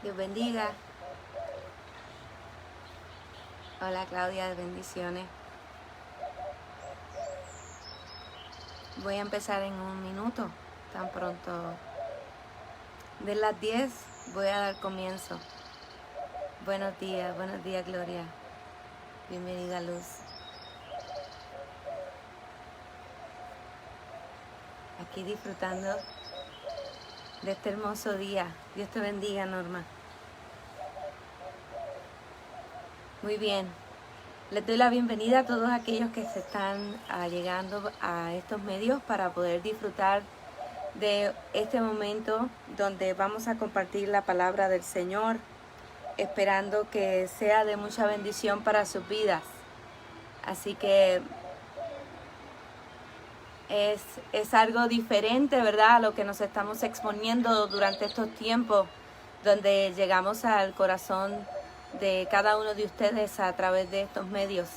Dios bendiga. Hola Claudia, bendiciones. Voy a empezar en un minuto. Tan pronto de las 10 voy a dar comienzo. Buenos días Gloria. Bienvenida Luz. Aquí disfrutando de este hermoso día. Dios te bendiga, Norma. Muy bien. Les doy la bienvenida a todos aquellos que se están llegando a estos medios para poder disfrutar de este momento donde vamos a compartir la palabra del Señor, esperando que sea de mucha bendición para sus vidas. Así que es algo diferente, ¿verdad?, a lo que nos estamos exponiendo durante estos tiempos, donde llegamos al corazón de cada uno de ustedes a través de estos medios.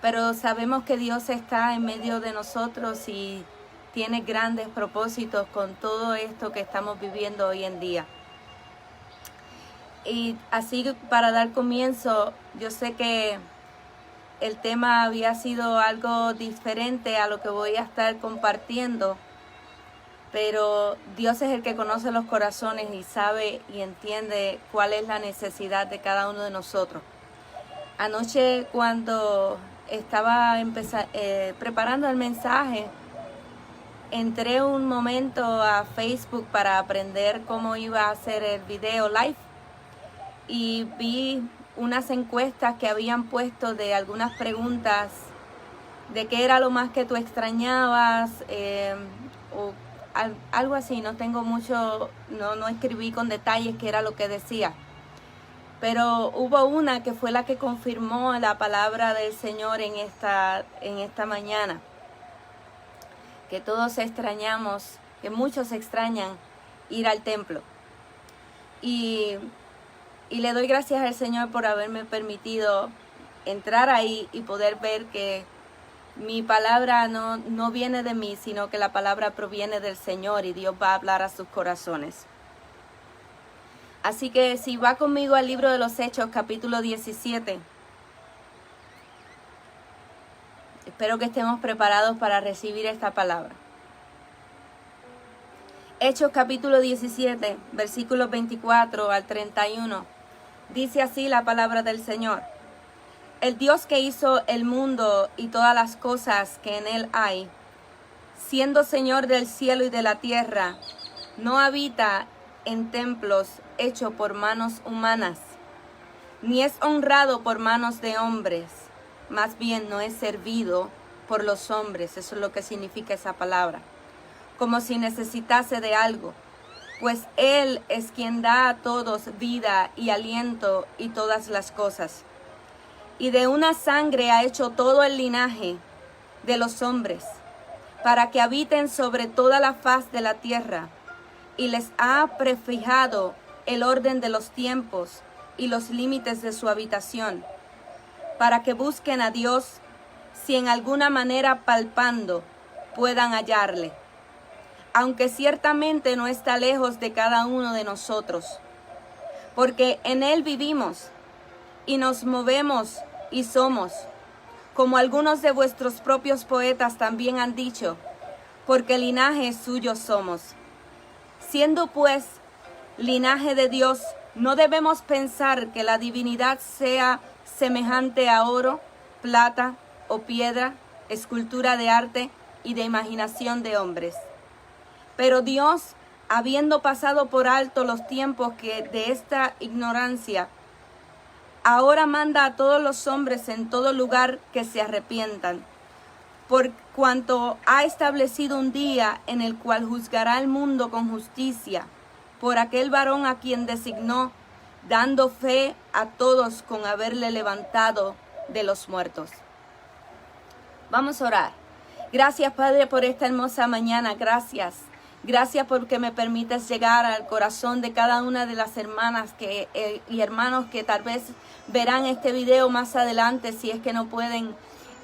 Pero sabemos que Dios está en medio de nosotros y tiene grandes propósitos con todo esto que estamos viviendo hoy en día. Y así, para dar comienzo, yo sé que el tema había sido algo diferente a lo que voy a estar compartiendo, pero Dios es el que conoce los corazones y sabe y entiende cuál es la necesidad de cada uno de nosotros. Anoche, cuando estaba preparando el mensaje, entré un momento a Facebook para aprender cómo iba a hacer el video live y vi unas encuestas que habían puesto de algunas preguntas de qué era lo más que tú extrañabas, o algo así. No tengo mucho, no escribí con detalles qué era lo que decía, pero hubo una que fue la que confirmó la palabra del Señor en esta mañana, que todos extrañamos, que muchos extrañan ir al templo. Y le doy gracias al Señor por haberme permitido entrar ahí y poder ver que mi palabra no viene de mí, sino que la palabra proviene del Señor y Dios va a hablar a sus corazones. Así que si va conmigo al libro de los Hechos, capítulo 17. Espero que estemos preparados para recibir esta palabra. Hechos capítulo 17, versículos 24 al 31. Dice así la palabra del Señor. El Dios que hizo el mundo y todas las cosas que en él hay, siendo Señor del cielo y de la tierra, no habita en templos hechos por manos humanas, ni es honrado por manos de hombres, más bien no es servido por los hombres, eso es lo que significa esa palabra, como si necesitase de algo, pues Él es quien da a todos vida y aliento y todas las cosas. Y de una sangre ha hecho todo el linaje de los hombres, para que habiten sobre toda la faz de la tierra, y les ha prefijado el orden de los tiempos y los límites de su habitación, para que busquen a Dios, si en alguna manera palpando puedan hallarle, aunque ciertamente no está lejos de cada uno de nosotros, porque en Él vivimos y nos movemos y somos, como algunos de vuestros propios poetas también han dicho, porque linaje suyo somos. Siendo pues linaje de Dios, no debemos pensar que la divinidad sea semejante a oro, plata o piedra, escultura de arte y de imaginación de hombres. Pero Dios, habiendo pasado por alto los tiempos de esta ignorancia, ahora manda a todos los hombres en todo lugar que se arrepientan, por cuanto ha establecido un día en el cual juzgará el mundo con justicia, por aquel varón a quien designó, dando fe a todos con haberle levantado de los muertos. Vamos a orar. Gracias, Padre, por esta hermosa mañana. Gracias. Gracias porque me permites llegar al corazón de cada una de las hermanas y hermanos que tal vez verán este video más adelante, si es que no pueden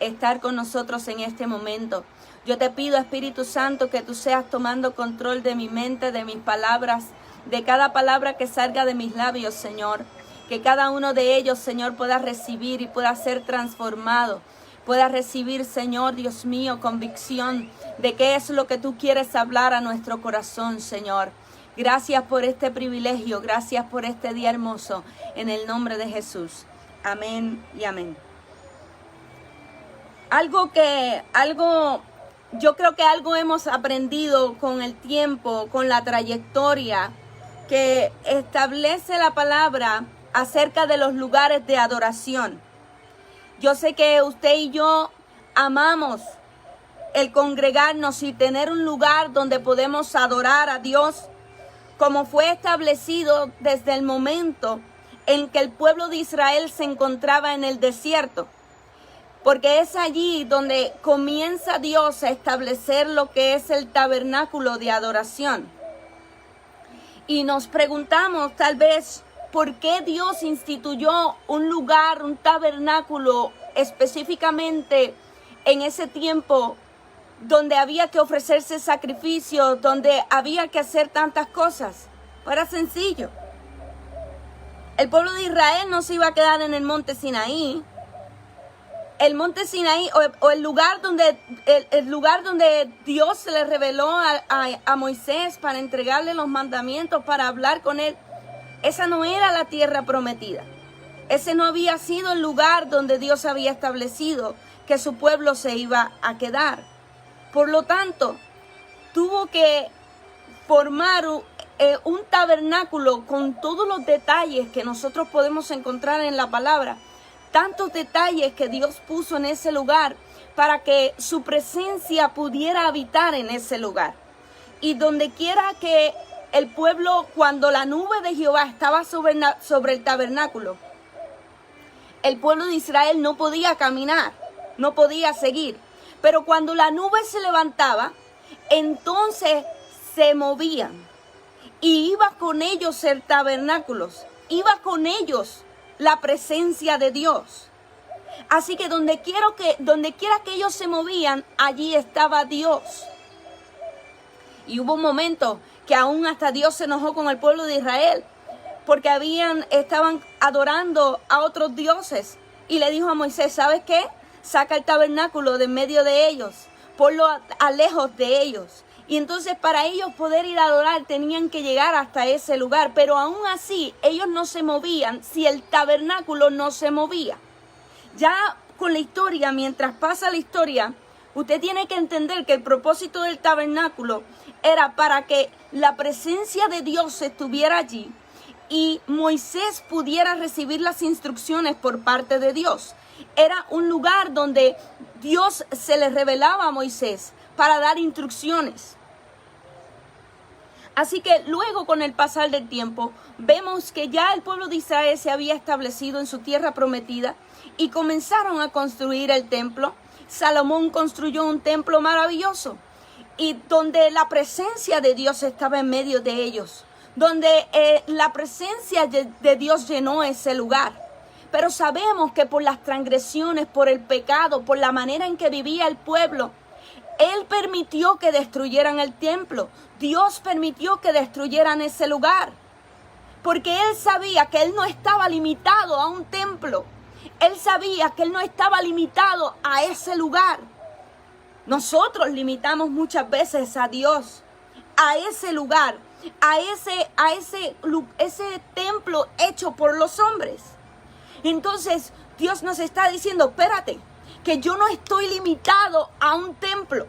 estar con nosotros en este momento. Yo te pido, Espíritu Santo, que tú seas tomando control de mi mente, de mis palabras, de cada palabra que salga de mis labios, Señor. Que cada uno de ellos, Señor, pueda recibir y pueda ser transformado. Pueda recibir, Señor, Dios mío, convicción de qué es lo que tú quieres hablar a nuestro corazón, Señor. Gracias por este privilegio, gracias por este día hermoso, en el nombre de Jesús. Amén y amén. Yo creo que algo hemos aprendido con el tiempo, con la trayectoria, que establece la palabra acerca de los lugares de adoración. Yo sé que usted y yo amamos el congregarnos y tener un lugar donde podemos adorar a Dios, como fue establecido desde el momento en que el pueblo de Israel se encontraba en el desierto. Porque es allí donde comienza Dios a establecer lo que es el tabernáculo de adoración. Y nos preguntamos tal vez, ¿por qué Dios instituyó un lugar, un tabernáculo específicamente en ese tiempo donde había que ofrecerse sacrificios, donde había que hacer tantas cosas? Pues era sencillo. El pueblo de Israel no se iba a quedar en el monte Sinaí. El monte Sinaí o el lugar donde Dios se le reveló a Moisés para entregarle los mandamientos, para hablar con él, esa no era la tierra prometida. Ese no había sido el lugar donde Dios había establecido que su pueblo se iba a quedar. Por lo tanto, tuvo que formar un tabernáculo con todos los detalles que nosotros podemos encontrar en la palabra. Tantos detalles que Dios puso en ese lugar para que su presencia pudiera habitar en ese lugar. Y donde quiera que el pueblo, cuando la nube de Jehová estaba sobre el tabernáculo, el pueblo de Israel no podía caminar, no podía seguir. Pero cuando la nube se levantaba, entonces se movían. Y iba con ellos el tabernáculo, iba con ellos la presencia de Dios. Así que donde quiera que ellos se movían, allí estaba Dios. Y hubo un momento que aún hasta Dios se enojó con el pueblo de Israel, porque estaban adorando a otros dioses. Y le dijo a Moisés, ¿sabes qué? Saca el tabernáculo de en medio de ellos, ponlo a lejos de ellos. Y entonces para ellos poder ir a adorar tenían que llegar hasta ese lugar. Pero aún así ellos no se movían si el tabernáculo no se movía. Ya con la historia, mientras pasa la historia, usted tiene que entender que el propósito del tabernáculo era para que la presencia de Dios estuviera allí y Moisés pudiera recibir las instrucciones por parte de Dios. Era un lugar donde Dios se le revelaba a Moisés para dar instrucciones. Así que luego, con el pasar del tiempo, vemos que ya el pueblo de Israel se había establecido en su tierra prometida y comenzaron a construir el templo. Salomón construyó un templo maravilloso y donde la presencia de Dios estaba en medio de ellos, donde la presencia de Dios llenó ese lugar. Pero sabemos que por las transgresiones, por el pecado, por la manera en que vivía el pueblo, Él permitió que destruyeran el templo. Dios permitió que destruyeran ese lugar. Porque Él sabía que Él no estaba limitado a un templo. Él sabía que Él no estaba limitado a ese lugar. Nosotros limitamos muchas veces a Dios, a ese lugar, a ese templo hecho por los hombres. Entonces Dios nos está diciendo, espérate, que yo no estoy limitado a un templo.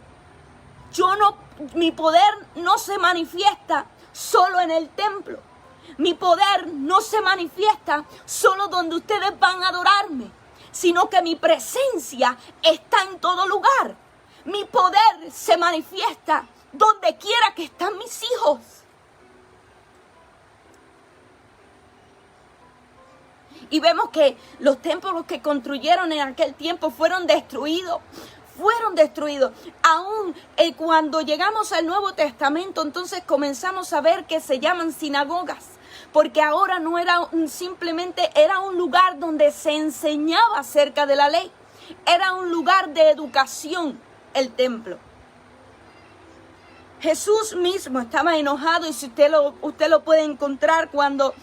Mi poder no se manifiesta solo en el templo. Mi poder no se manifiesta solo donde ustedes van a adorarme, sino que mi presencia está en todo lugar. Mi poder se manifiesta donde quiera que están mis hijos. Y vemos que los templos que construyeron en aquel tiempo fueron destruidos. Aún cuando llegamos al Nuevo Testamento, entonces comenzamos a ver que se llaman sinagogas. Porque ahora no era simplemente, era un lugar donde se enseñaba acerca de la ley. Era un lugar de educación, el templo. Jesús mismo estaba enojado, y si usted lo puede encontrar cuando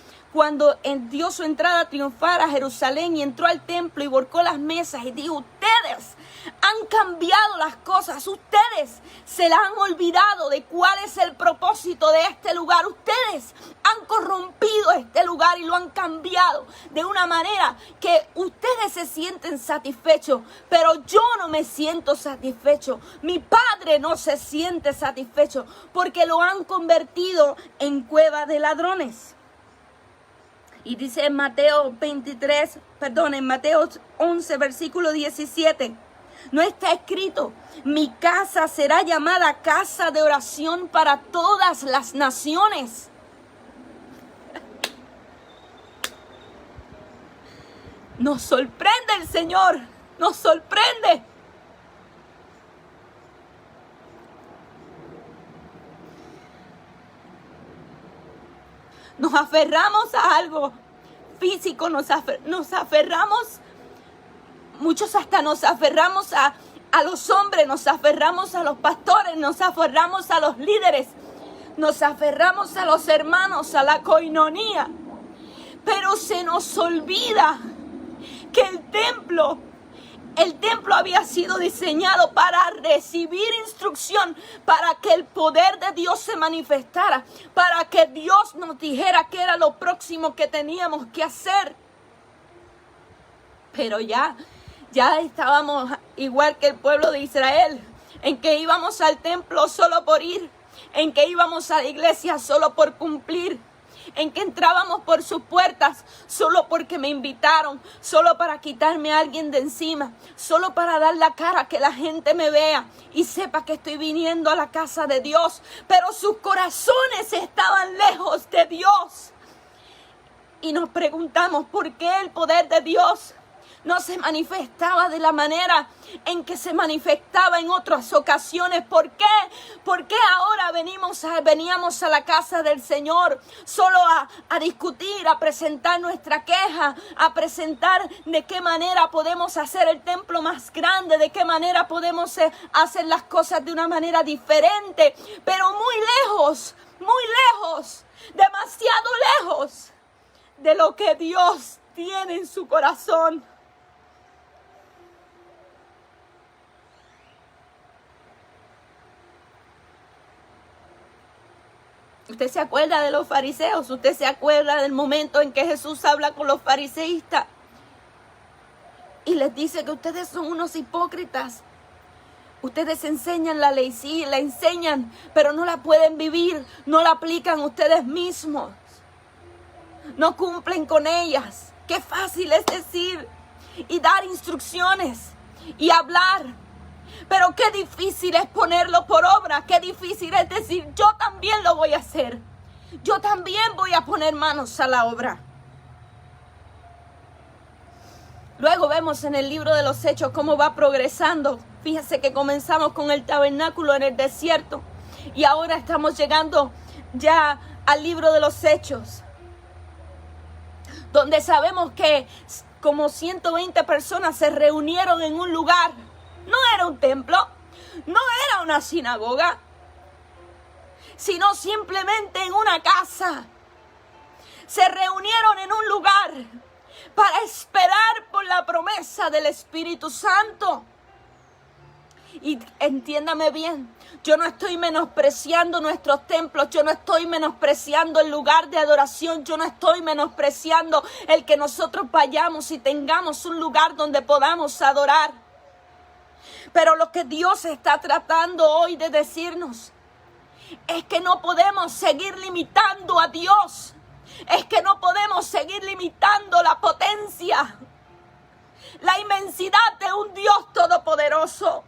dio su entrada triunfal a Jerusalén y entró al templo y volcó las mesas y dijo: ustedes han cambiado las cosas, ustedes se la han olvidado de cuál es el propósito de este lugar, ustedes han corrompido este lugar y lo han cambiado de una manera que ustedes se sienten satisfechos, pero yo no me siento satisfecho, mi Padre no se siente satisfecho, porque lo han convertido en cueva de ladrones. Y dice en Mateo 11, versículo 17, no está escrito: mi casa será llamada casa de oración para todas las naciones. Nos sorprende el Señor, nos sorprende. Nos aferramos a algo físico, nos aferramos, muchos hasta nos aferramos a los hombres, nos aferramos a los pastores, nos aferramos a los líderes, nos aferramos a los hermanos, a la coinonía. Pero se nos olvida que el templo había sido diseñado para recibir instrucción, para que el poder de Dios se manifestara, para que Dios nos dijera qué era lo próximo que teníamos que hacer. Pero ya estábamos igual que el pueblo de Israel, en que íbamos al templo solo por ir, en que íbamos a la iglesia solo por cumplir, en que entrábamos por sus puertas solo porque me invitaron, solo para quitarme a alguien de encima, solo para dar la cara, que la gente me vea y sepa que estoy viniendo a la casa de Dios. Pero sus corazones estaban lejos de Dios. Y nos preguntamos por qué el poder de Dios no se manifestaba de la manera en que se manifestaba en otras ocasiones. ¿Por qué? ¿Por qué ahora veníamos a la casa del Señor solo a discutir, a presentar nuestra queja, a presentar de qué manera podemos hacer el templo más grande, de qué manera podemos hacer las cosas de una manera diferente? Pero muy lejos, demasiado lejos de lo que Dios tiene en su corazón. Usted se acuerda de los fariseos, usted se acuerda del momento en que Jesús habla con los fariseístas y les dice que ustedes son unos hipócritas. Ustedes enseñan la ley, sí, la enseñan, pero no la pueden vivir, no la aplican ustedes mismos, no cumplen con ellas. Qué fácil es decir y dar instrucciones y hablar, pero qué difícil es ponerlo por obra, qué difícil es decir: yo también lo voy a hacer, yo también voy a poner manos a la obra. Luego vemos en el libro de los Hechos cómo va progresando. Fíjense que comenzamos con el tabernáculo en el desierto y ahora estamos llegando ya al libro de los Hechos, donde sabemos que como 120 personas se reunieron en un lugar. No era un templo, no era una sinagoga, sino simplemente en una casa. Se reunieron en un lugar para esperar por la promesa del Espíritu Santo. Y entiéndame bien, yo no estoy menospreciando nuestros templos, yo no estoy menospreciando el lugar de adoración, yo no estoy menospreciando el que nosotros vayamos y tengamos un lugar donde podamos adorar. Pero lo que Dios está tratando hoy de decirnos es que no podemos seguir limitando a Dios. Es que no podemos seguir limitando la potencia, la inmensidad de un Dios todopoderoso.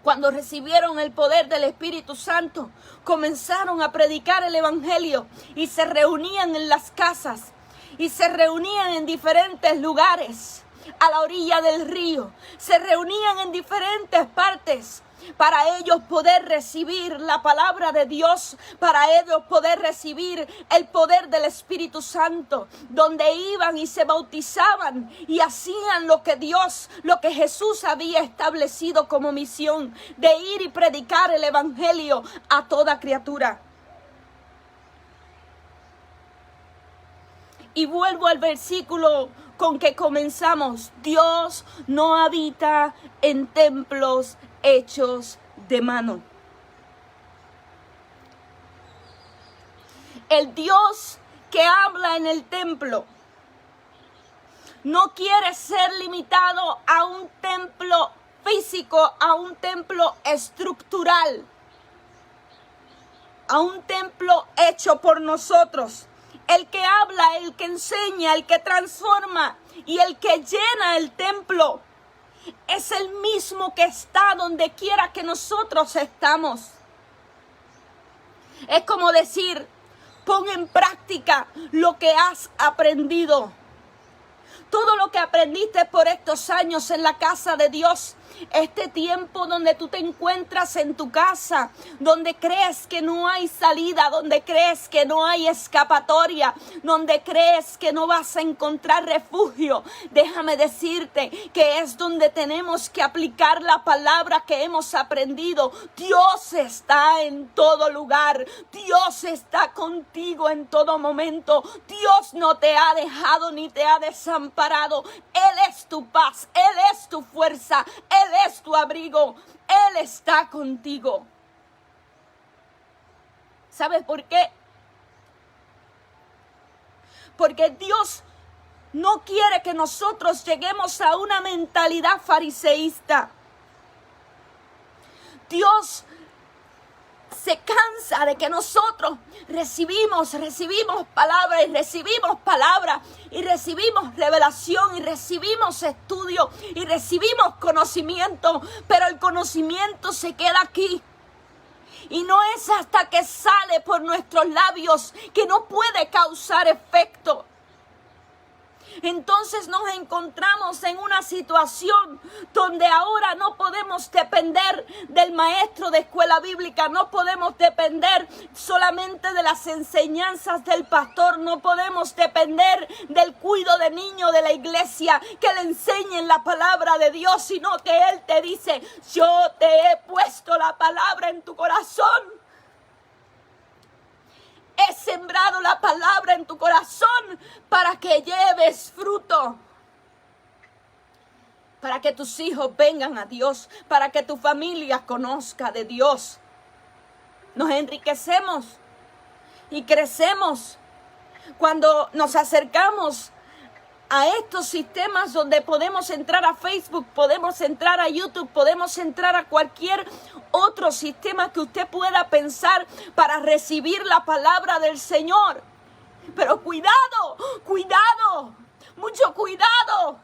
Cuando recibieron el poder del Espíritu Santo, comenzaron a predicar el Evangelio y se reunían en las casas y se reunían en diferentes lugares. A la orilla del río, se reunían en diferentes partes para ellos poder recibir la palabra de Dios, para ellos poder recibir el poder del Espíritu Santo, donde iban y se bautizaban y hacían lo que Jesús había establecido como misión, de ir y predicar el Evangelio a toda criatura. Y vuelvo al versículo con que comenzamos. Dios no habita en templos hechos de mano. El Dios que habla en el templo no quiere ser limitado a un templo físico, a un templo estructural, a un templo hecho por nosotros. El que habla, el que enseña, el que transforma y el que llena el templo es el mismo que está donde quiera que nosotros estamos. Es como decir, pon en práctica lo que has aprendido. Todo lo que aprendiste por estos años en la casa de Dios, este tiempo donde tú te encuentras en tu casa, donde crees que no hay salida, donde crees que no hay escapatoria, donde crees que no vas a encontrar refugio, déjame decirte que es donde tenemos que aplicar la palabra que hemos aprendido. Dios está en todo lugar, Dios está contigo en todo momento, Dios no te ha dejado ni te ha desamparado. Él es tu paz, Él es tu fuerza, Él es tu abrigo, Él está contigo. ¿Sabes por qué? Porque Dios no quiere que nosotros lleguemos a una mentalidad fariseísta. Dios se cansa de que nosotros recibimos palabra y recibimos revelación y recibimos estudio y recibimos conocimiento, pero el conocimiento se queda aquí. Y no es hasta que sale por nuestros labios que no puede causar efecto. Entonces nos encontramos en una situación donde ahora no podemos depender del maestro de escuela bíblica, no podemos depender solamente de las enseñanzas del pastor, no podemos depender del cuidado de niño de la iglesia que le enseñen la palabra de Dios, sino que Él te dice, yo te he puesto la palabra en tu corazón. He sembrado la palabra en tu corazón para que lleves fruto. Para que tus hijos vengan a Dios. Para que tu familia conozca de Dios. Nos enriquecemos y crecemos cuando nos acercamos a estos sistemas donde podemos entrar a Facebook, podemos entrar a YouTube, podemos entrar a cualquier otro sistema que usted pueda pensar para recibir la palabra del Señor. Pero cuidado, mucho cuidado.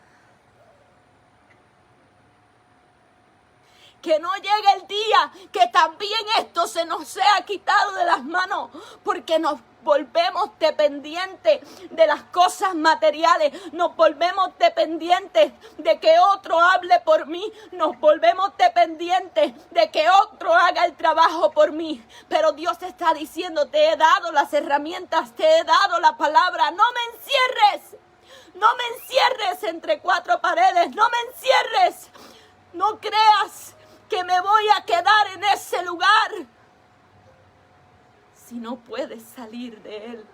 Que no llegue el día que también esto se nos sea quitado de las manos, porque nos volvemos dependientes de las cosas materiales, nos volvemos dependientes de que otro hable por mí, nos volvemos dependientes de que otro haga el trabajo por mí. Pero Dios te está diciendo, te he dado las herramientas, te he dado la palabra, no me encierres entre cuatro paredes, no me encierres, no creas que me voy a quedar en ese lugar si no puedes salir de él.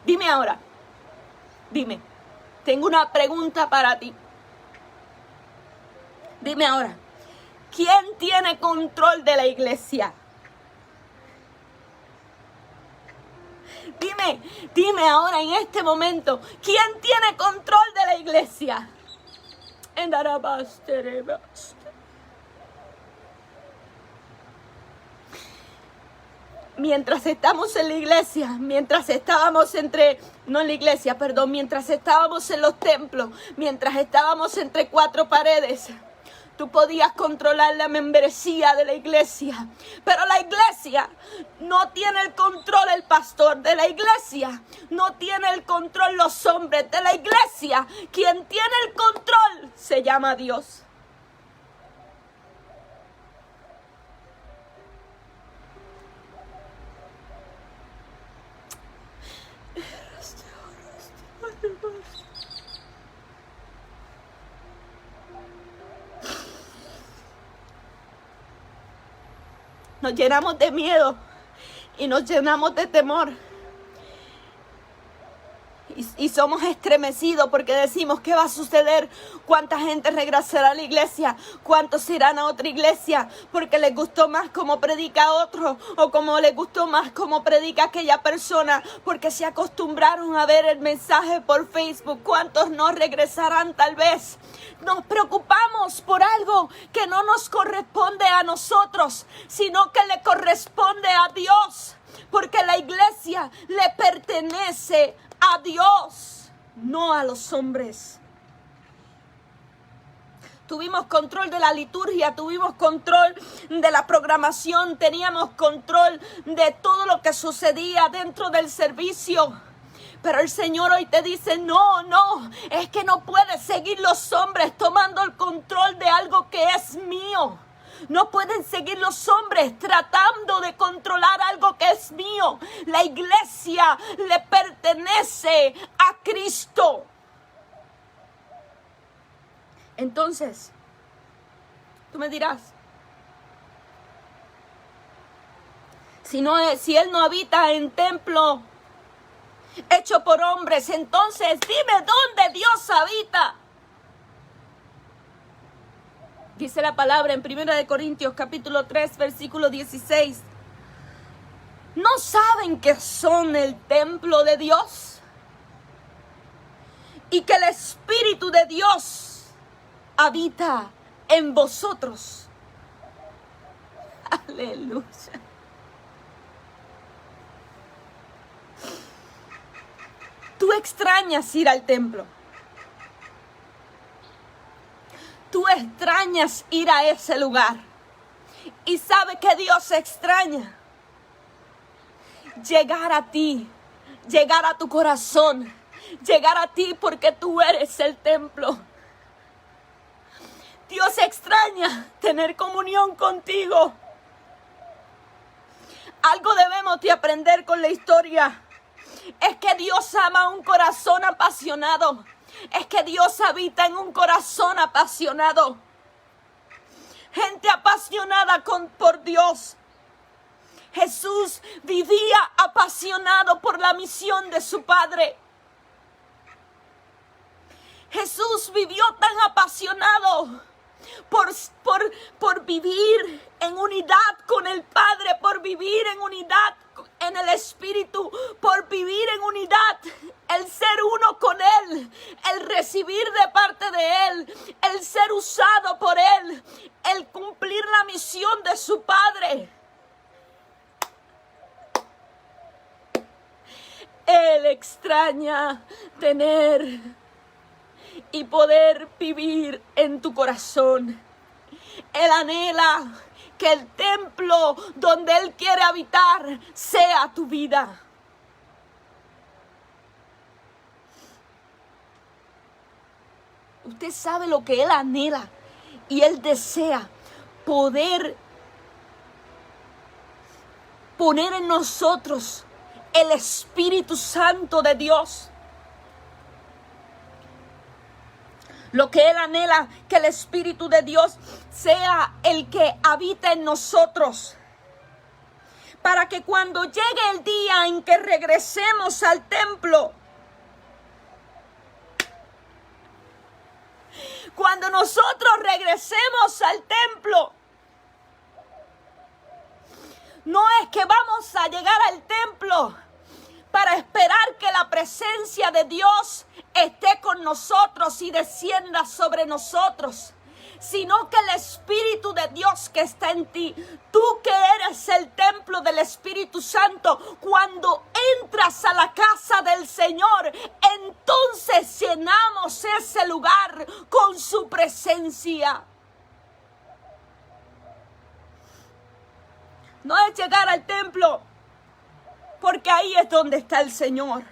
Dime ahora, tengo una pregunta para ti. Dime ahora, ¿quién tiene control de la iglesia? Dime ahora en este momento, ¿quién tiene control de la iglesia? Mientras estamos en la iglesia, mientras estábamos mientras estábamos en los templos, mientras estábamos entre cuatro paredes, Tú podías controlar la membresía de la iglesia, pero la iglesia no tiene el control el pastor de la iglesia, no tiene el control los hombres de la iglesia. Quien tiene el control se llama Dios. Nos llenamos de miedo y nos llenamos de temor. Y somos estremecidos porque decimos, ¿qué va a suceder? ¿Cuánta gente regresará a la iglesia? ¿Cuántos irán a otra iglesia? Porque les gustó más cómo predica otro, o como les gustó más cómo predica aquella persona, porque se acostumbraron a ver el mensaje por Facebook. ¿Cuántos no regresarán tal vez? Nos preocupamos por algo que no nos corresponde a nosotros, sino que le corresponde a Dios, porque la iglesia le pertenece a Dios, no a los hombres. Tuvimos control de la liturgia, tuvimos control de la programación, teníamos control de todo lo que sucedía dentro del servicio. Pero el Señor hoy te dice, no, es que no puedes seguir los hombres tomando el control de algo que es mío. No pueden seguir los hombres tratando de controlar algo que es mío. La iglesia le pertenece a Cristo. Entonces, tú me dirás, si Él no habita en templo hecho por hombres, entonces dime dónde Dios habita. Dice la palabra en 1 Corintios capítulo 3, versículo 16. ¿No saben que son el templo de Dios? Y que el Espíritu de Dios habita en vosotros. Aleluya. Tú extrañas ir al templo. Tú extrañas ir a ese lugar. Y sabe que Dios extraña llegar a ti, llegar a tu corazón, llegar a ti porque tú eres el templo. Dios extraña tener comunión contigo. Algo debemos de aprender con la historia. Es que Dios ama un corazón apasionado. Es que Dios habita en un corazón apasionado. Gente apasionada por Dios. Jesús vivía apasionado por la misión de su Padre. Jesús vivió tan apasionado por vivir en unidad con el Padre, por vivir en unidad en el Espíritu, por vivir en unidad, el ser uno con Él, el recibir de parte de Él, el ser usado por Él, el cumplir la misión de su Padre. Él extraña tener y poder vivir en tu corazón. Él anhela que el templo donde Él quiere habitar sea tu vida. Usted sabe lo que Él anhela y Él desea poder poner en nosotros el Espíritu Santo de Dios. Lo que Él anhela, que el Espíritu de Dios sea el que habita en nosotros. Para que cuando llegue el día en que regresemos al templo, cuando nosotros regresemos al templo, no es que vamos a llegar al templo para esperar que la presencia de Dios esté con nosotros y descienda sobre nosotros, sino que el Espíritu de Dios que está en ti, tú que eres el templo del Espíritu Santo, cuando entras a la casa del Señor, entonces llenamos ese lugar con su presencia. No es llegar al templo, porque ahí es donde está el Señor,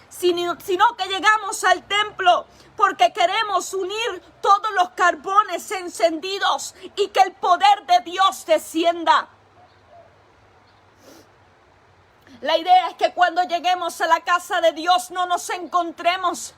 sino que llegamos al templo porque queremos unir todos los carbones encendidos y que el poder de Dios descienda. La idea es que cuando lleguemos a la casa de Dios no nos encontremos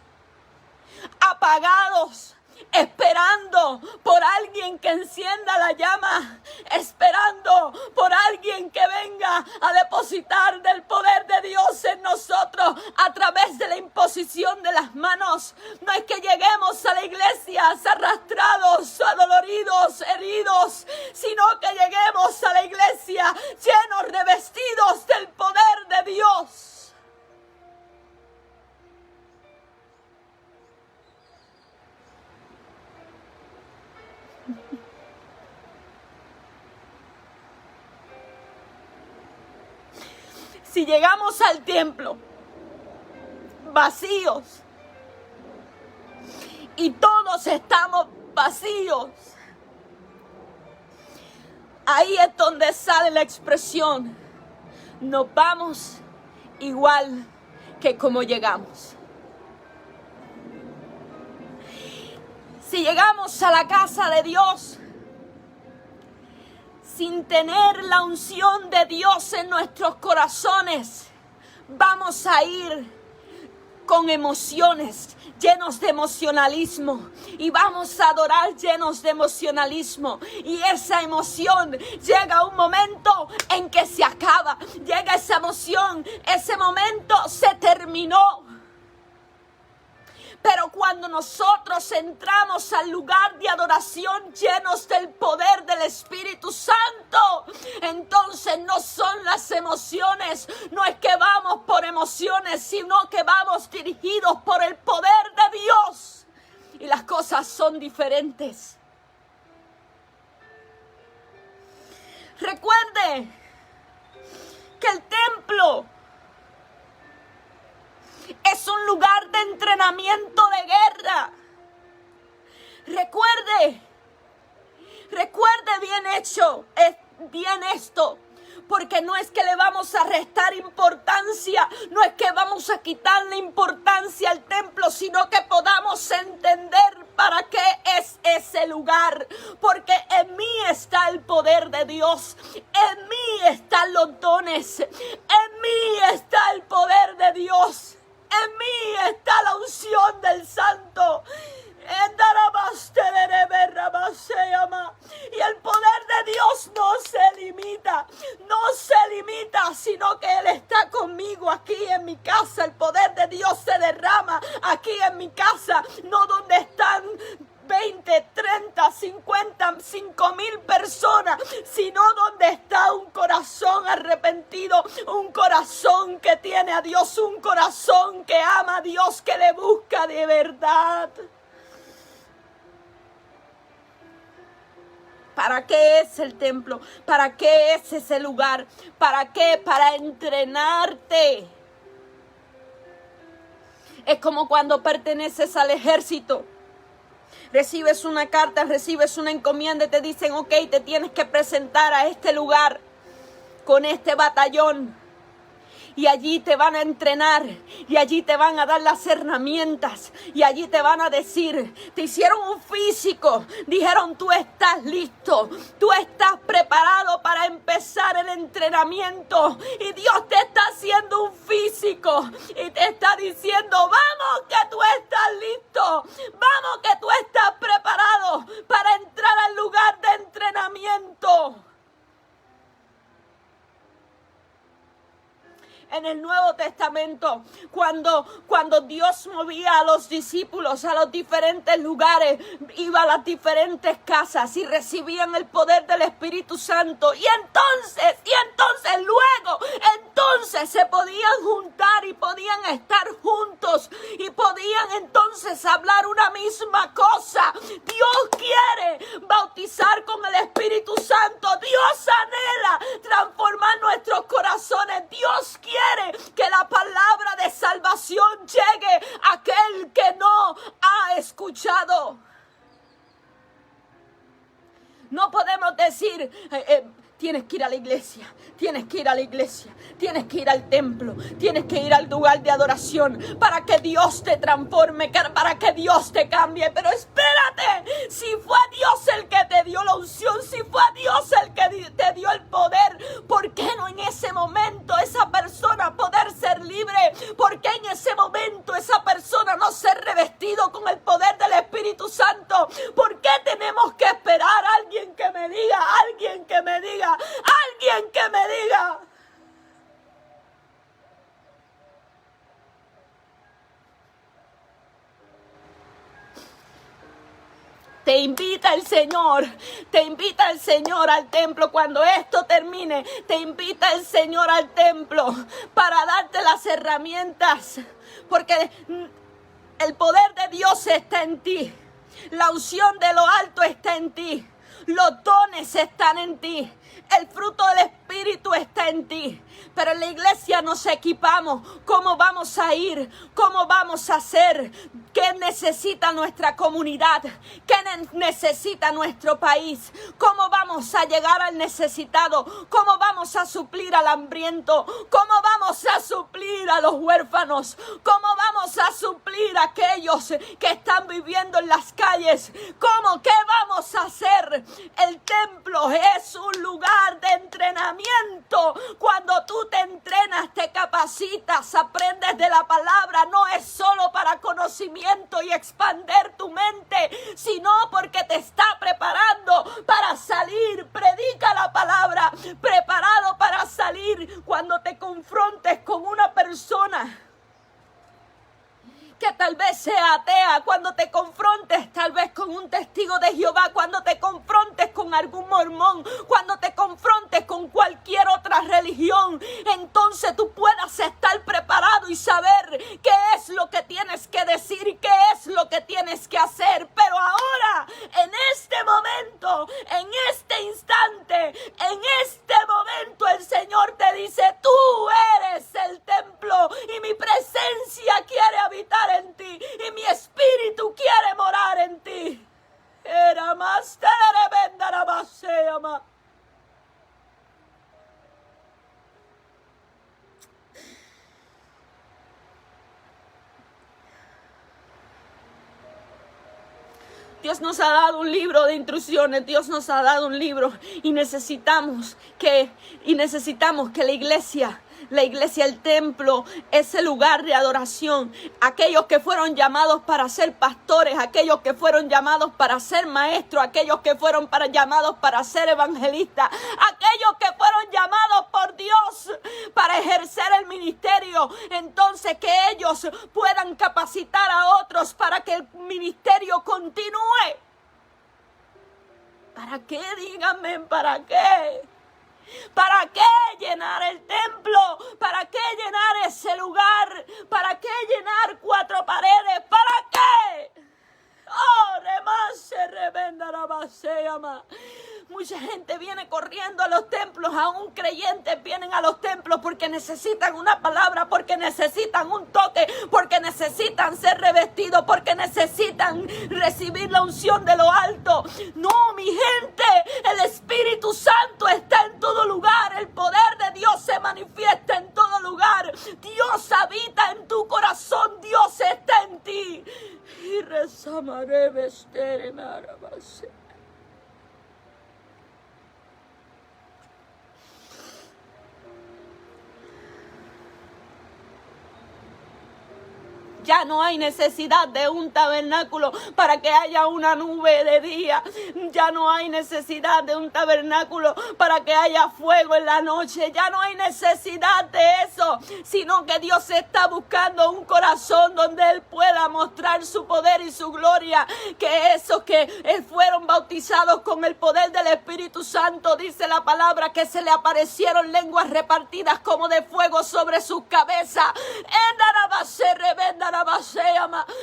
apagados, esperando por alguien que encienda la llama, esperando por alguien que venga a depositar del poder de Dios en nosotros a través de la imposición de las manos. No es que lleguemos a la iglesia arrastrados, adoloridos, heridos, sino que lleguemos a la iglesia llenos, revestidos del poder de Dios. Si llegamos al templo vacíos y todos estamos vacíos, ahí es donde sale la expresión: nos vamos igual que como llegamos. Si llegamos a la casa de Dios sin tener la unción de Dios en nuestros corazones, vamos a ir con emociones, llenos de emocionalismo, y vamos a adorar llenos de emocionalismo, y esa emoción llega un momento en que se acaba, llega esa emoción, ese momento se terminó. Pero cuando nosotros entramos al lugar de adoración llenos del poder del Espíritu Santo, entonces no son las emociones, no es que vamos por emociones, sino que vamos dirigidos por el poder de Dios. Y las cosas son diferentes. Recuerde que el templo es un lugar de entrenamiento de guerra. Recuerde bien esto, porque no es que le vamos a restar importancia, no es que vamos a quitarle importancia al templo, sino que podamos entender para qué es ese lugar, porque en mí está el poder de Dios, en mí están los dones, en mí está el poder de Dios. En mí está la unción del Santo. Y el poder de Dios no se limita, sino que Él está conmigo aquí en mi casa. El poder de Dios se derrama aquí en mi casa, no donde están 20, 30, 50, 5,000 personas, sino donde está un corazón arrepentido, un corazón que tiene a Dios, un corazón que ama a Dios, que le busca de verdad. ¿Para qué es el templo? ¿Para qué es ese lugar? ¿Para qué? Para entrenarte. Es como cuando perteneces al ejército. Recibes una carta, recibes una encomienda y te dicen, ok, te tienes que presentar a este lugar con este batallón. Y allí te van a entrenar, y allí te van a dar las herramientas, y allí te van a decir, te hicieron un físico, dijeron tú estás listo, tú estás preparado para empezar el entrenamiento, y Dios te está haciendo un físico, y te está diciendo, vamos que tú estás listo, vamos que tú estás preparado para entrar al lugar de entrenamiento. En el Nuevo Testamento, cuando Dios movía a los discípulos a los diferentes lugares, iba a las diferentes casas y recibían el poder del Espíritu Santo. Y entonces luego se podían juntar y podían estar juntos y podían entonces hablar una misma cosa. Dios quiere bautizar con el Espíritu Santo. Dios anhela transformar nuestros corazones. Dios quiere que la palabra de salvación llegue a aquel que no ha escuchado. No podemos decir, Tienes que ir a la iglesia, tienes que ir a la iglesia, tienes que ir al templo, tienes que ir al lugar de adoración para que Dios te transforme, para que Dios te cambie. Pero espérate, si fue Dios el que te dio la unción, si fue Dios el que te dio el poder, ¿por qué no en ese momento esa persona poder ser libre? ¿Por qué en ese momento esa persona no ser revestido con el poder del Espíritu Santo? ¿Por qué tenemos que esperar a alguien que me diga, alguien que me diga? Alguien que me diga. Te invita el Señor al templo. Cuando esto termine, te invita el Señor al templo para darte las herramientas, porque el poder de Dios está en ti, la unción de lo alto está en ti, los dones están en ti, el fruto del Espíritu está en ti. Pero en la iglesia nos equipamos. ¿Cómo vamos a ir? ¿Cómo vamos a hacer? ¿Qué necesita nuestra comunidad? ¿Qué necesita nuestro país? ¿Cómo vamos a llegar al necesitado? ¿Cómo vamos a suplir al hambriento? ¿Cómo vamos a suplir a los huérfanos? ¿Cómo vamos a suplir a aquellos que están viviendo en las calles? ¿Cómo? ¿Qué vamos a hacer? El templo es un lugar de entrenamiento. Cuando tú te entrenas, te capacitas, aprendes de la palabra, no es solo para conocimiento y expander tu mente, sino porque te está preparando para salir. Predica la palabra, preparado para salir cuando te confrontes con una persona que tal vez sea atea, cuando te confrontes tal vez con un testigo de Jehová, cuando te confrontes con algún mormón, cuando te confrontes con cualquier otra religión, entonces tú puedas estar preparado y saber qué es lo que tienes que decir y qué es lo que tienes que hacer. Pero ahora, en este momento, en este instante, en este momento, el Señor te dice: tú eres el templo y mi presencia quiere habitar en ti y mi espíritu quiere morar en ti. Era más tremenda más se llama. Dios nos ha dado un libro de instrucciones, Dios nos ha dado un libro y necesitamos que la iglesia, el templo, ese lugar de adoración, aquellos que fueron llamados para ser pastores, aquellos que fueron llamados para ser maestros, aquellos que fueron llamados para ser evangelistas, aquellos que fueron llamados por Dios para ejercer el ministerio, entonces que ellos puedan capacitar a otros para que el ministerio continúe. ¿Para qué? Díganme, ¿para qué? ¿Para qué llenar el templo? ¿Para qué llenar ese lugar? ¿Para qué llenar 4 paredes? ¿Para qué? Oh, remase, revenda la base, ama. Mucha gente viene corriendo a los templos, aún creyentes vienen a los templos porque necesitan una palabra, porque necesitan un toque, porque necesitan ser revestidos, porque necesitan recibir la unción de lo alto. No, mi gente, el Espíritu Santo está en todo lugar, el poder de Dios se manifiesta en todo lugar. Dios habita en tu corazón, Dios está en ti. Y rezamaré vestere marabase. Ya no hay necesidad de un tabernáculo para que haya una nube de día. Ya no hay necesidad de un tabernáculo para que haya fuego en la noche. Ya no hay necesidad de eso, sino que Dios está buscando un corazón donde Él pueda mostrar su poder y su gloria. Que esos que fueron bautizados con el poder del Espíritu Santo, dice la palabra, que se le aparecieron lenguas repartidas como de fuego sobre sus cabezas.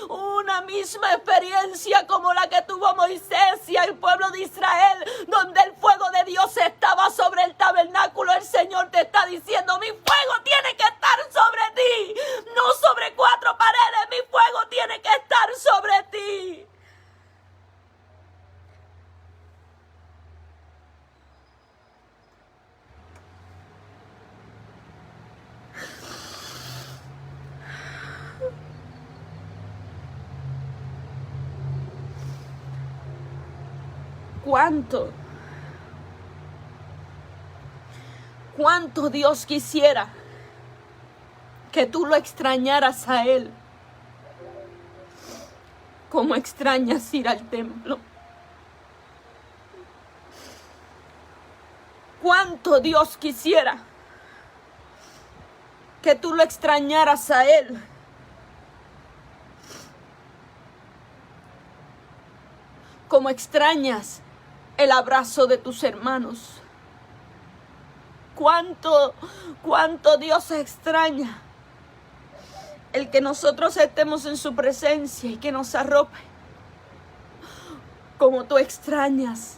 Una misma experiencia como la que tuvo Moisés y el pueblo de Israel, donde el fuego de Dios estaba sobre el tabernáculo. El Señor te está diciendo: mi fuego tiene que estar sobre ti, no sobre 4 paredes. Mi fuego tiene que estar sobre ti. cuánto Dios quisiera que tú lo extrañaras a Él, como extrañas ir al templo. Cuánto Dios quisiera que tú lo extrañaras a Él, como extrañas el abrazo de tus hermanos. Cuánto Dios extraña el que nosotros estemos en su presencia y que nos arrope. Como tú extrañas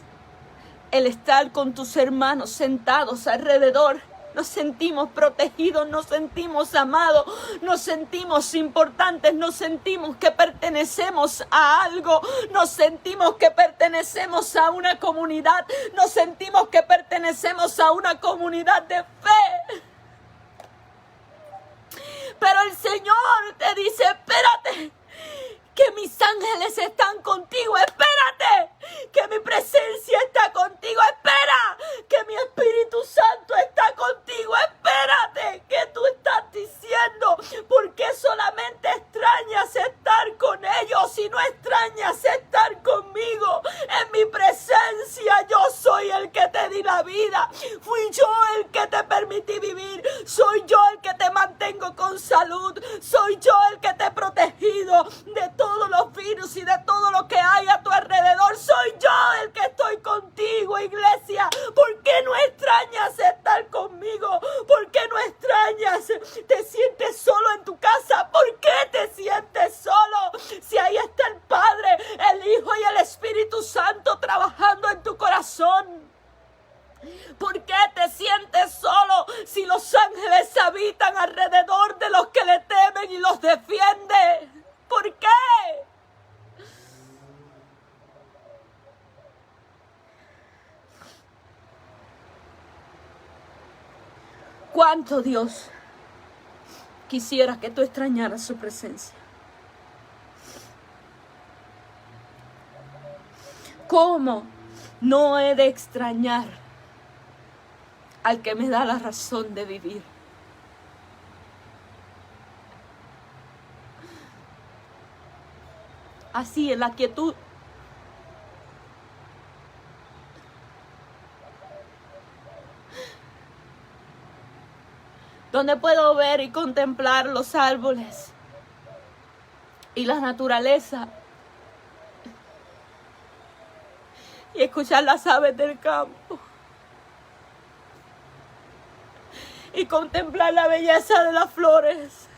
el estar con tus hermanos sentados alrededor. Nos sentimos protegidos, nos sentimos amados, nos sentimos importantes, nos sentimos que pertenecemos a algo, nos sentimos que pertenecemos a una comunidad, nos sentimos que pertenecemos a una comunidad de fe. Pero el Señor te dice, espérate, que mis ángeles están contigo, espérate, que mi presencia está contigo, espera, que mi Espíritu Santo está contigo, espérate, que tú estás diciendo, ¿por qué solamente extrañas estar con ellos y no extrañas estar conmigo? En mi presencia yo soy el que te di la vida, fui yo el que te permití vivir, soy yo el que te mantengo con salud, soy yo el que te he protegido de todos los virus y de todo lo que hay a tu alrededor. Soy yo el que estoy contigo, iglesia. ¿Por qué no extrañas estar conmigo? ¿Por qué no extrañas? ¿Te sientes solo en tu casa? ¿Por qué te sientes solo? Si ahí está el Padre, el Hijo y el Espíritu Santo trabajando en tu corazón. ¿Por qué te sientes solo si los ángeles habitan alrededor de los que le temen y los defiende? ¿Por qué? ¿Cuánto Dios quisiera que tú extrañaras su presencia? ¿Cómo no he de extrañar al que me da la razón de vivir? Así, en la quietud, donde puedo ver y contemplar los árboles y la naturaleza y escuchar las aves del campo y contemplar la belleza de las flores.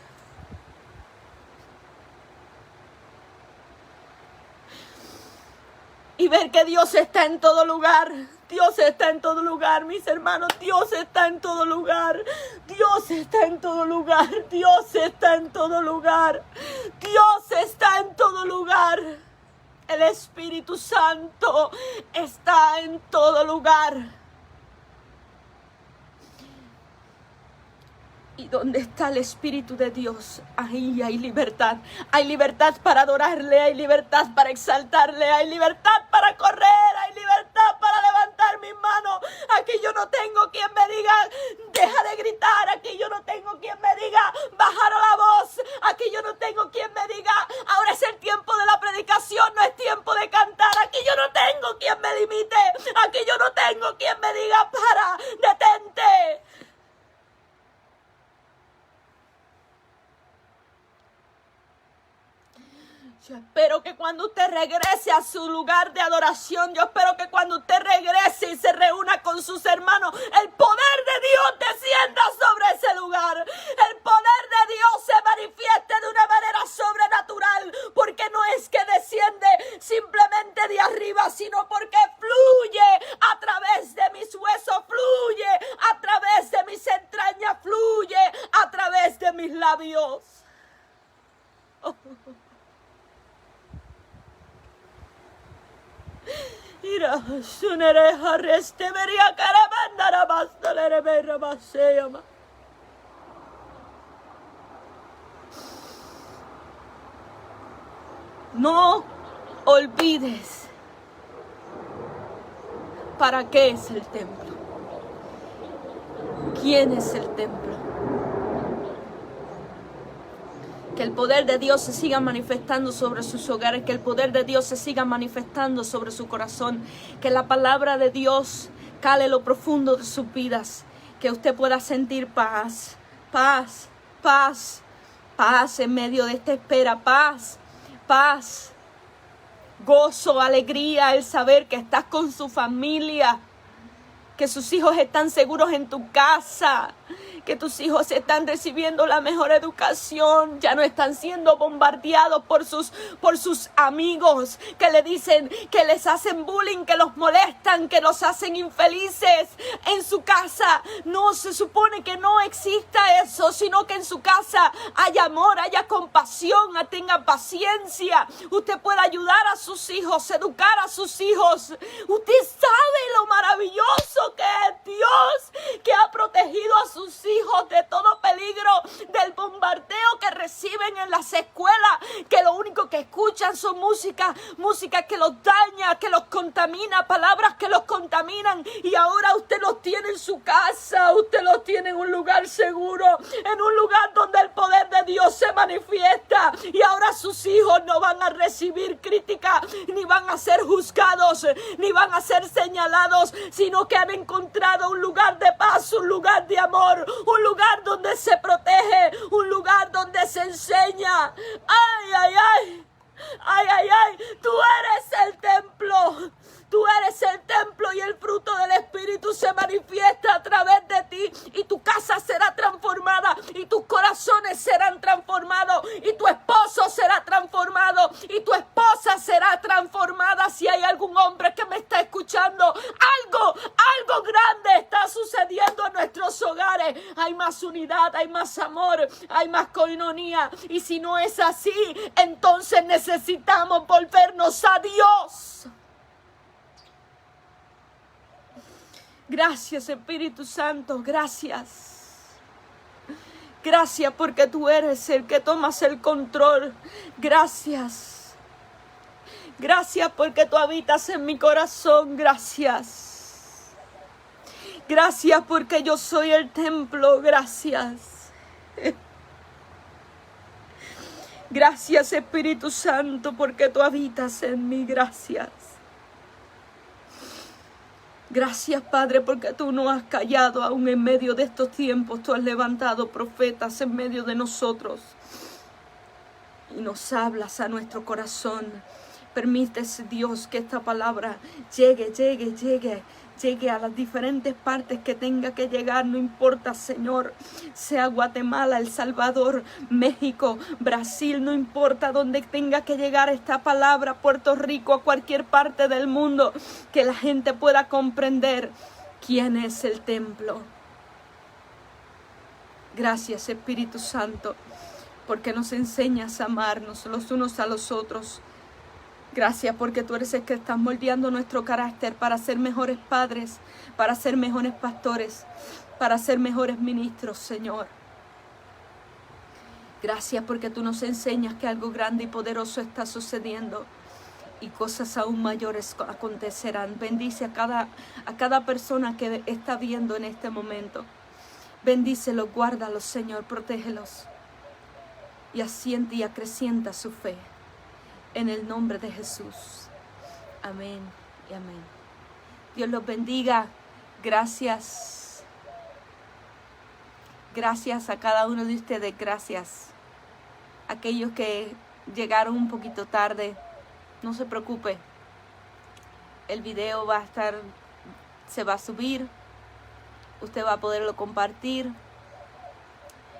Y ver que Dios está en todo lugar. Dios está en todo lugar, mis hermanos. Dios está en todo lugar. Dios está en todo lugar. Dios está en todo lugar. Dios está en todo lugar. El Espíritu Santo está en todo lugar. Y donde está el Espíritu de Dios, ahí hay libertad. Hay libertad para adorarle, hay libertad para exaltarle, hay libertad para correr, hay libertad para levantar mis manos. Aquí yo no tengo quien me diga, deja de gritar. Aquí yo no tengo quien me diga, bajar la voz. Aquí yo no tengo quien me diga, ahora es el tiempo de la predicación, no es tiempo de cantar. Aquí yo no tengo quien me limite. Aquí yo no tengo quien me diga, para, detente. Yo espero que cuando usted regrese a su lugar de adoración, yo espero que cuando usted regrese y se reúna con sus hermanos, el poder de Dios descienda sobre ese lugar. El poder de Dios se manifieste de una manera sobrenatural, porque no es que desciende simplemente de arriba, sino porque fluye a través de mis huesos, fluye a través de mis entrañas, fluye a través de mis labios. Oh. Ira, sunereja, restevería, caramandara, bastalere, berra, baseyama. No olvides ¿Para qué es el templo? ¿Quién es el templo? Que el poder de Dios se siga manifestando sobre sus hogares, que el poder de Dios se siga manifestando sobre su corazón, que la palabra de Dios cale lo profundo de sus vidas, que usted pueda sentir paz, paz, paz, paz en medio de esta espera, paz, paz, gozo, alegría, el saber que estás con su familia, que sus hijos están seguros en tu casa, que tus hijos están recibiendo la mejor educación, ya no están siendo bombardeados por sus amigos que le dicen, que les hacen bullying, que los molestan, que los hacen infelices. En su casa no se supone que no exista eso, sino que en su casa haya amor, haya compasión, tenga paciencia. Usted puede ayudar a sus hijos, educar a sus hijos. Usted sabe lo maravilloso que es Dios, que ha protegido a sus hijos de todo peligro, del bombardeo que reciben en las escuelas, que lo único que escuchan son música que los daña, que los contamina, palabras que los contaminan, y ahora usted los tiene en su casa, usted los tiene en un lugar seguro, en un lugar donde el poder de Dios se manifiesta, y ahora sus hijos no van a recibir crítica, ni van a ser juzgados, ni van a ser señalados, sino que han encontrado un lugar de paz, un lugar de amor, un lugar donde se protege, un lugar donde se enseña. ¡Ay, ay, ay! ¡Ay, ay, ay! Tú eres el templo. Tú eres el templo y el fruto del Espíritu se manifiesta a través de ti. Y tu casa será transformada. Y tus corazones serán transformados. Y tu esposo será transformado. Y tu esposa será transformada. Si hay algún hombre que me está escuchando, algo grande está sucediendo en nuestros hogares. Hay más unidad, hay más amor, hay más coinonía. Y si no es así, entonces necesitamos volvernos a Dios. Gracias, Espíritu Santo, gracias. Gracias porque tú eres el que tomas el control. Gracias. Gracias porque tú habitas en mi corazón. Gracias. Gracias porque yo soy el templo. Gracias. Gracias, Espíritu Santo, porque tú habitas en mí. Gracias. Gracias, Padre, porque tú no has callado aún en medio de estos tiempos. Tú has levantado profetas en medio de nosotros y nos hablas a nuestro corazón. Permítese, Dios, que esta palabra llegue a las diferentes partes que tenga que llegar. No importa, Señor, sea Guatemala, El Salvador, México, Brasil, no importa dónde tenga que llegar esta palabra, Puerto Rico, a cualquier parte del mundo, que la gente pueda comprender quién es el templo. Gracias, Espíritu Santo, porque nos enseñas a amarnos los unos a los otros. Gracias porque tú eres el que estás moldeando nuestro carácter para ser mejores padres, para ser mejores pastores, para ser mejores ministros, Señor. Gracias porque tú nos enseñas que algo grande y poderoso está sucediendo y cosas aún mayores acontecerán. Bendice a cada persona que está viendo en este momento. Bendícelos, guárdalos, Señor, protégelos y asiente y acrecienta su fe. En el nombre de Jesús. Amén y amén. Dios los bendiga. Gracias. Gracias a cada uno de ustedes. Gracias. Aquellos que llegaron un poquito tarde, no se preocupe. El video se va a subir. Usted va a poderlo compartir.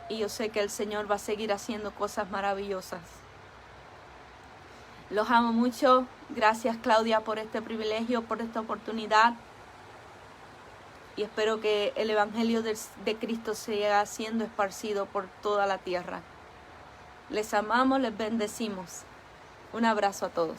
Y yo sé que el Señor va a seguir haciendo cosas maravillosas. Los amo mucho. Gracias, Claudia, por este privilegio, por esta oportunidad. Y espero que el Evangelio de Cristo siga siendo esparcido por toda la tierra. Les amamos, les bendecimos. Un abrazo a todos.